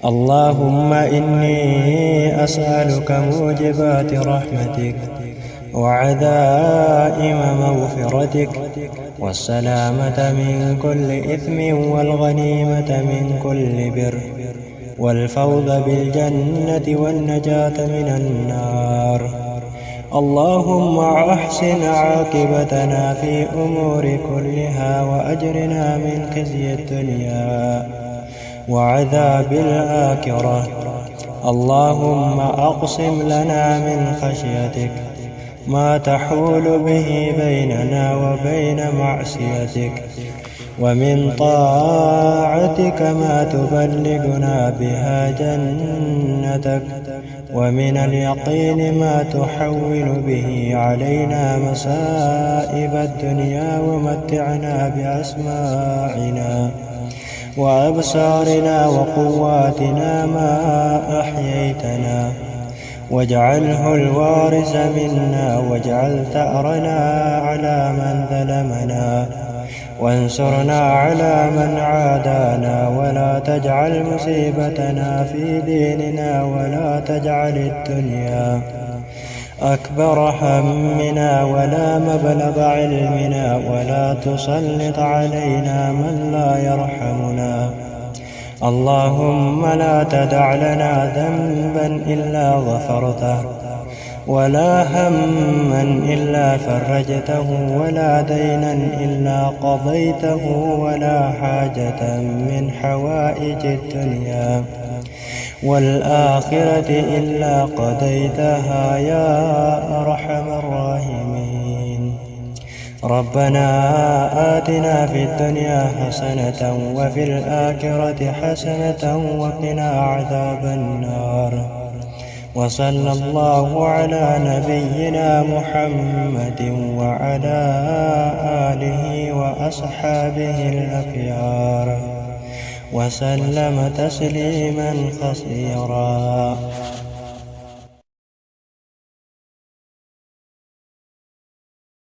اللهم إني أسألك موجبات رحمتك وعزائم مغفرتك والسلامة من كل إثم والغنيمة من كل بر والفوز بالجنة والنجاة من النار. اللهم أحسن عاقبتنا في أمور كلها وأجرنا من خزي الدنيا وعذاب الآخرة. اللهم أقسم لنا من خشيتك ما تحول به بيننا وبين معصيتك، ومن طاعتك ما تبلغنا بها جنتك، ومن اليقين ما تحول به علينا مصائب الدنيا، ومتعنا بأسماعنا وأبصارنا وقواتنا ما أحييتنا، واجعله الوارث منا، واجعل ثأرنا على من ظلمنا، وانصرنا على من عادانا، ولا تجعل مصيبتنا في ديننا، ولا تجعل الدنيا أكبر همنا ولا مبلغ علمنا، ولا تسلط علينا من لا يرحمنا. اللهم لا تدع لنا ذنبا إلا غفرته، ولا هما إلا فرجته، ولا دينا إلا قضيته، ولا حاجة من حوائج الدنيا والآخرة إلا قضيتها يا أرحم الراحمين. ربنا آتنا في الدنيا حسنة وفي الآخرة حسنة وقنا عذاب النار. وصلى الله على نبينا محمد وعلى آله وأصحابه الأخيار وسلم تسليما كثيرا.